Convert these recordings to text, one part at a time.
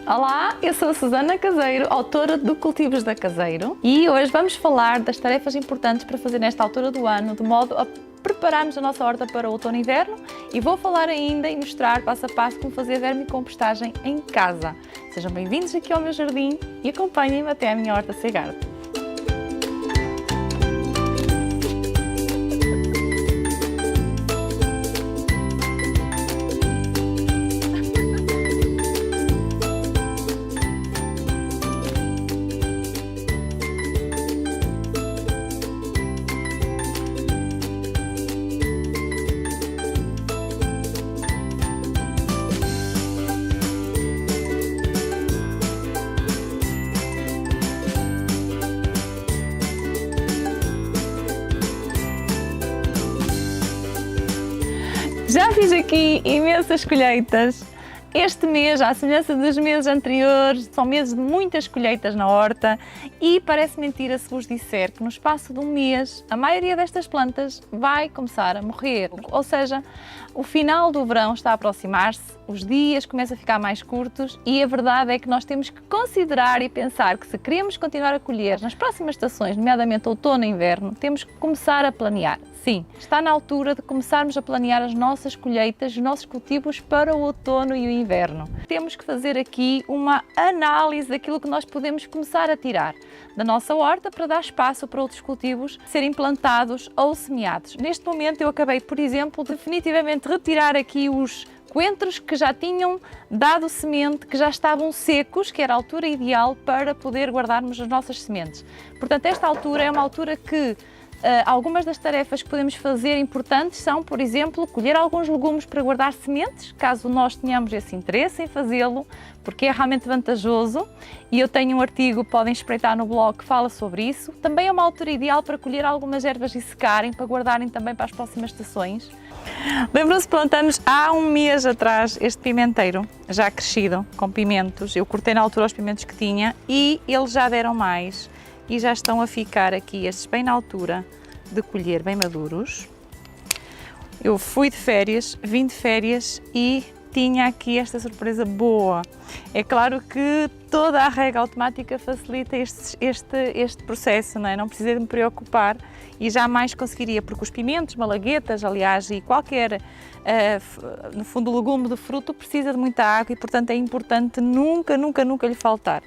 Olá, eu sou a Susana Caseiro, autora do Cultivos da Caseiro, e hoje vamos falar das tarefas importantes para fazer nesta altura do ano, de modo a prepararmos a nossa horta para o outono e inverno, e vou falar ainda e mostrar passo a passo como fazer vermicompostagem em casa. Sejam bem-vindos aqui ao meu jardim e acompanhem-me até à minha horta Segarde. Já fiz aqui imensas colheitas. Este mês, à semelhança dos meses anteriores, são meses de muitas colheitas na horta e parece mentira se vos disser que no espaço de um mês a maioria destas plantas vai começar a morrer. Ou seja, o final do verão está a aproximar-se, os dias começam a ficar mais curtos e a verdade é que nós temos que considerar e pensar que se queremos continuar a colher nas próximas estações, nomeadamente outono e inverno, temos que começar a planear. Sim, está na altura de começarmos a planear as nossas colheitas, os nossos cultivos para o outono e o inverno. Temos que fazer aqui uma análise daquilo que nós podemos começar a tirar da nossa horta para dar espaço para outros cultivos serem plantados ou semeados. Neste momento eu acabei, por exemplo, de definitivamente retirar aqui os coentros que já tinham dado semente, que já estavam secos, que era a altura ideal para poder guardarmos as nossas sementes. Portanto, esta altura é uma altura que algumas das tarefas que podemos fazer importantes são, por exemplo, colher alguns legumes para guardar sementes, caso nós tenhamos esse interesse em fazê-lo, porque é realmente vantajoso e eu tenho um artigo, podem espreitar no blog, que fala sobre isso. Também é uma altura ideal para colher algumas ervas e secarem, para guardarem também para as próximas estações. Lembram-se, plantamos há um mês atrás este pimenteiro, já crescido, com pimentos. Eu cortei na altura os pimentos que tinha e eles já deram mais. E já estão a ficar aqui estes bem na altura de colher, bem maduros. Eu fui de férias, vim de férias e tinha aqui esta surpresa boa. É claro que toda a rega automática facilita este processo, não é? Não precisa de me preocupar e jamais conseguiria, porque os pimentos, malaguetas, aliás, e qualquer, no fundo, legume de fruto precisa de muita água e, portanto, é importante nunca lhe faltar.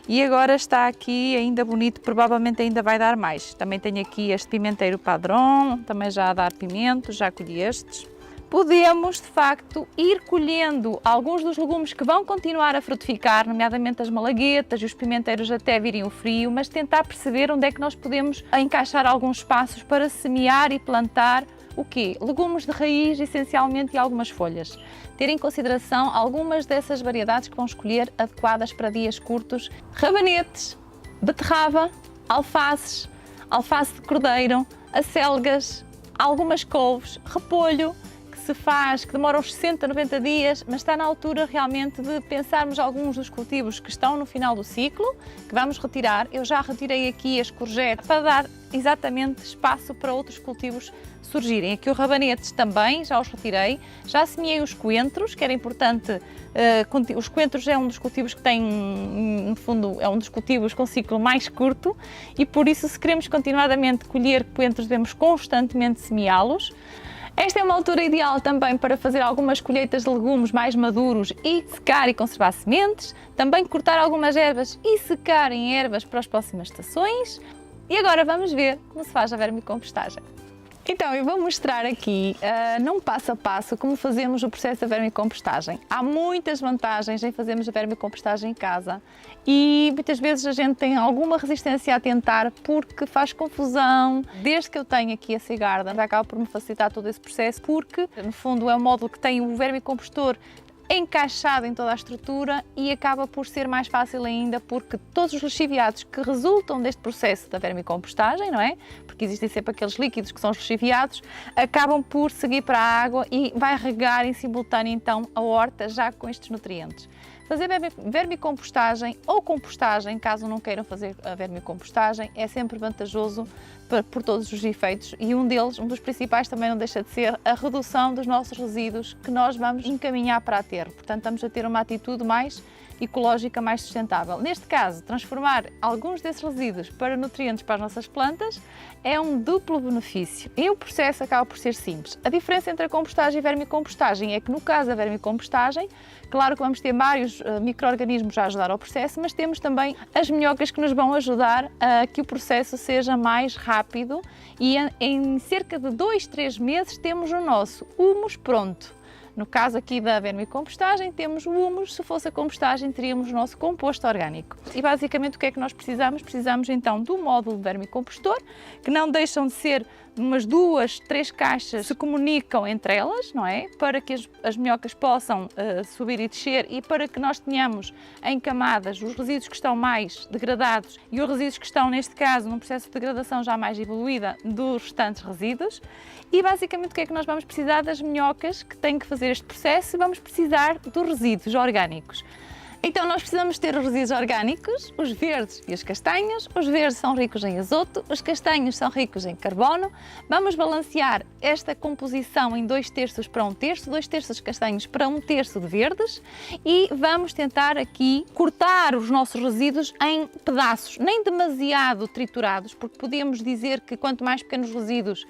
E agora está aqui ainda bonito, provavelmente ainda vai dar mais. Também tenho aqui este pimenteiro padrão, também já a dar pimentos, já colhi estes. Podemos, de facto, ir colhendo alguns dos legumes que vão continuar a frutificar, nomeadamente as malaguetas e os pimenteiros até virem o frio, mas tentar perceber onde é que nós podemos encaixar alguns espaços para semear e plantar o quê? Legumes de raiz, essencialmente, e algumas folhas. Ter em consideração algumas dessas variedades que vão escolher adequadas para dias curtos. Rabanetes, beterraba, alfaces, alface de cordeiro, acelgas, algumas couves, repolho, que demora uns 60, 90 dias, mas está na altura realmente de pensarmos alguns dos cultivos que estão no final do ciclo, que vamos retirar. Eu já retirei aqui as courgettes para dar exatamente espaço para outros cultivos surgirem. Aqui os rabanetes também, já os retirei. Já semeei os coentros, que era importante. Os coentros é um dos cultivos que tem, no fundo, é um dos cultivos com ciclo mais curto e por isso, se queremos continuadamente colher coentros, devemos constantemente semeá-los. Esta é uma altura ideal também para fazer algumas colheitas de legumes mais maduros e secar e conservar sementes, também cortar algumas ervas e secar em ervas para as próximas estações. E agora vamos ver como se faz a vermicompostagem. Então, eu vou mostrar aqui, num passo a passo, como fazemos o processo da vermicompostagem. Há muitas vantagens em fazermos a vermicompostagem em casa e muitas vezes a gente tem alguma resistência a tentar porque faz confusão. Desde que eu tenho aqui a Segarde, acaba por me facilitar todo esse processo porque, no fundo, é um módulo que tem o vermicompostor encaixado em toda a estrutura e acaba por ser mais fácil ainda porque todos os lixiviados que resultam deste processo da vermicompostagem, não é? Porque existem sempre aqueles líquidos que são os lixiviados, acabam por seguir para a água e vai regar em simultâneo então a horta já com estes nutrientes. Fazer vermicompostagem ou compostagem, caso não queiram fazer a vermicompostagem, é sempre vantajoso por todos os efeitos e um dos principais também não deixa de ser a redução dos nossos resíduos que nós vamos encaminhar para aterro. Portanto, estamos a ter uma atitude mais ecológica mais sustentável. Neste caso, transformar alguns desses resíduos para nutrientes para as nossas plantas é um duplo benefício e o processo acaba por ser simples. A diferença entre a compostagem e a vermicompostagem é que no caso da vermicompostagem, claro que vamos ter vários micro-organismos a ajudar ao processo, mas temos também as minhocas que nos vão ajudar a que o processo seja mais rápido e em cerca de 2-3 meses temos o nosso humus pronto. No caso aqui da vermicompostagem, temos o humus, se fosse a compostagem teríamos o nosso composto orgânico. E basicamente o que é que nós precisamos? Precisamos então do módulo de vermicompostor, que não deixam de ser umas 2-3 caixas se comunicam entre elas, não é? Para que as minhocas possam subir e descer e para que nós tenhamos em camadas os resíduos que estão mais degradados e os resíduos que estão, neste caso, num processo de degradação já mais evoluída dos restantes resíduos. E basicamente o que é que nós vamos precisar? Das minhocas que têm que fazer este processo e vamos precisar dos resíduos orgânicos. Então nós precisamos ter os resíduos orgânicos, os verdes e os castanhos. Os verdes são ricos em azoto, os castanhos são ricos em carbono. Vamos balancear esta composição em 2/3 para 1/3, 2/3 castanhos para 1/3 de verdes e vamos tentar aqui cortar os nossos resíduos em pedaços, nem demasiado triturados, porque podemos dizer que quanto mais pequenos resíduos,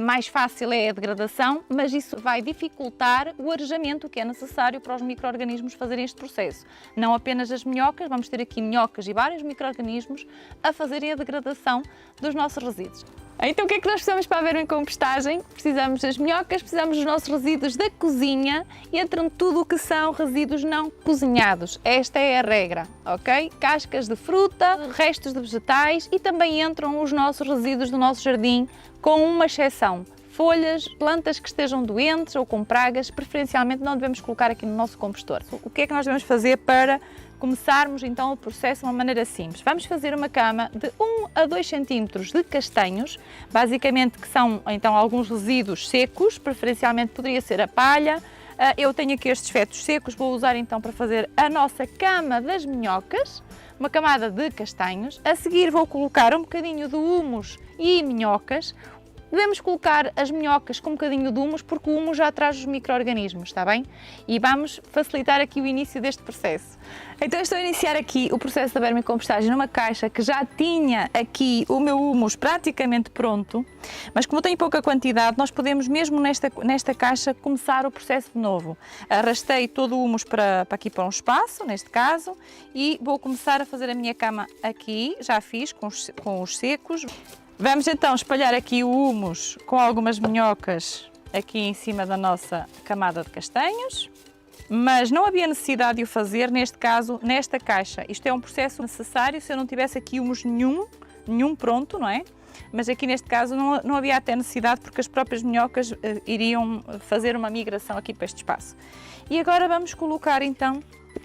mais fácil é a degradação, mas isso vai dificultar o arejamento que é necessário para os micro-organismos fazerem este processo. Não apenas as minhocas, vamos ter aqui minhocas e vários micro-organismos a fazerem a degradação dos nossos resíduos. Então o que é que nós precisamos para a vermicompostagem? Precisamos das minhocas, precisamos dos nossos resíduos da cozinha e entram tudo o que são resíduos não cozinhados. Esta é a regra, ok? Cascas de fruta, restos de vegetais e também entram os nossos resíduos do nosso jardim, com uma exceção. Folhas, plantas que estejam doentes ou com pragas, preferencialmente não devemos colocar aqui no nosso compostor. O que é que nós devemos fazer para começarmos então o processo de uma maneira simples? Vamos fazer uma cama de 1 a 2 centímetros de castanhos, basicamente que são então alguns resíduos secos, preferencialmente poderia ser a palha. Eu tenho aqui estes fetos secos, vou usar então para fazer a nossa cama das minhocas, uma camada de castanhos. A seguir vou colocar um bocadinho de humus e minhocas. Devemos colocar as minhocas com um bocadinho de humus porque o humus já traz os micro-organismos, está bem? E vamos facilitar aqui o início deste processo. Então estou a iniciar aqui o processo da vermicompostagem numa caixa que já tinha aqui o meu humus praticamente pronto, mas como tem pouca quantidade, nós podemos mesmo nesta caixa começar o processo de novo. Arrastei todo o humus para aqui para um espaço, neste caso, e vou começar a fazer a minha cama aqui, já fiz com os secos. Vamos então espalhar aqui o humus com algumas minhocas aqui em cima da nossa camada de castanhos, mas não havia necessidade de o fazer neste caso, nesta caixa. Isto é um processo necessário se eu não tivesse aqui humus nenhum pronto, não é? Mas aqui neste caso não havia até necessidade porque as próprias minhocas iriam fazer uma migração aqui para este espaço. E agora vamos colocar então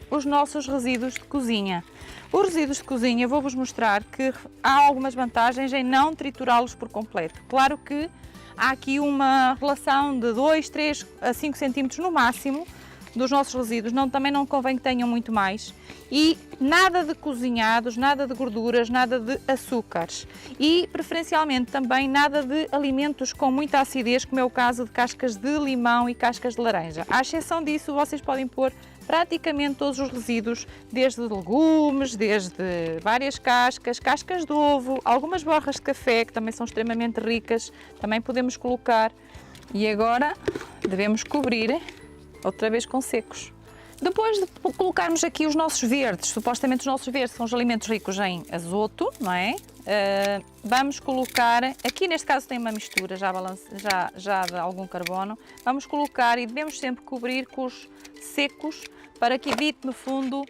os nossos resíduos de cozinha. Os resíduos de cozinha, vou-vos mostrar que há algumas vantagens em não triturá-los por completo. Claro que há aqui uma relação de 2, 3 a 5 centímetros no máximo dos nossos resíduos, também não convém que tenham muito mais. E nada de cozinhados, nada de gorduras, nada de açúcares. E preferencialmente também nada de alimentos com muita acidez, como é o caso de cascas de limão e cascas de laranja. À exceção disso, vocês podem pôr praticamente todos os resíduos, desde legumes, desde várias cascas de ovo, algumas borras de café, que também são extremamente ricas, também podemos colocar. E agora devemos cobrir outra vez com secos. Depois de colocarmos aqui os nossos verdes, supostamente os nossos verdes são os alimentos ricos em azoto, não é? Vamos colocar, aqui neste caso tem uma mistura já de algum carbono, vamos colocar e devemos sempre cobrir com os secos para que evite no fundo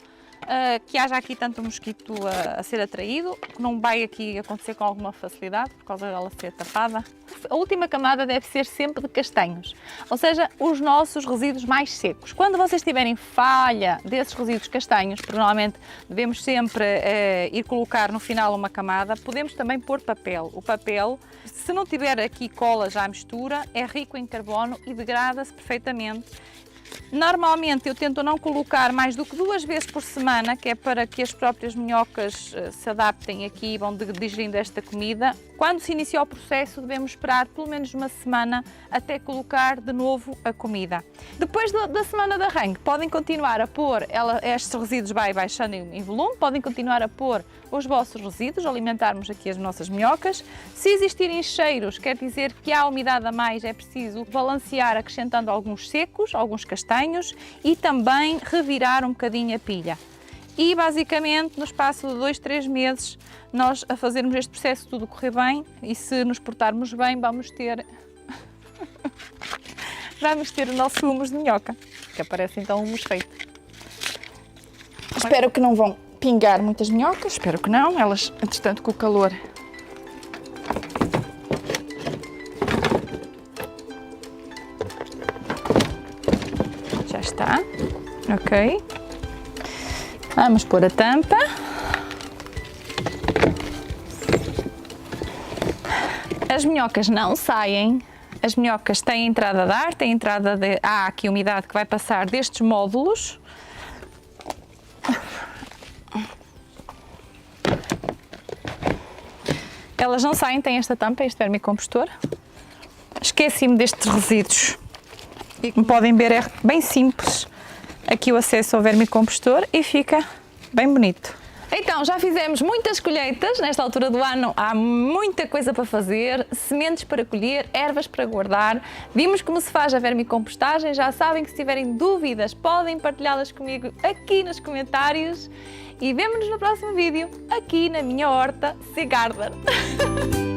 que haja aqui tanto mosquito a ser atraído, que não vai aqui acontecer com alguma facilidade por causa dela ser tapada. A última camada deve ser sempre de castanhos, ou seja, os nossos resíduos mais secos. Quando vocês tiverem falha desses resíduos castanhos, porque normalmente devemos sempre ir colocar no final uma camada, podemos também pôr papel. O papel, se não tiver aqui cola já à mistura, é rico em carbono e degrada-se perfeitamente. Normalmente eu tento não colocar mais do que 2 vezes por semana, que é para que as próprias minhocas se adaptem aqui e vão digerindo esta comida. Quando se inicia o processo, devemos esperar pelo menos uma semana até colocar de novo a comida. Depois da semana de arranque, podem continuar a pôr, estes resíduos vai baixando em volume, podem continuar a pôr os vossos resíduos, alimentarmos aqui as nossas minhocas. Se existirem cheiros, quer dizer que há umidade a mais, é preciso balancear acrescentando alguns secos, alguns castanhos e também revirar um bocadinho a pilha. E basicamente no espaço de 2, 3 meses nós a fazermos este processo tudo correr bem e se nos portarmos bem vamos ter o nosso humus de minhoca, que aparece então o humus feito. Espero que não vão pingar muitas minhocas, espero que não, elas entretanto com o calor já está, ok. Vamos pôr a tampa. As minhocas não saem, as minhocas têm entrada de ar, têm entrada de... Há aqui umidade que vai passar destes módulos. Elas não saem, têm esta tampa, este vermicompostor. Esqueci-me destes resíduos. E como podem ver é bem simples aqui o acesso ao vermicompostor e fica bem bonito. Então, já fizemos muitas colheitas, nesta altura do ano há muita coisa para fazer, sementes para colher, ervas para guardar, vimos como se faz a vermicompostagem, já sabem que se tiverem dúvidas podem partilhá-las comigo aqui nos comentários e vemo-nos no próximo vídeo, aqui na minha horta Sea Garden.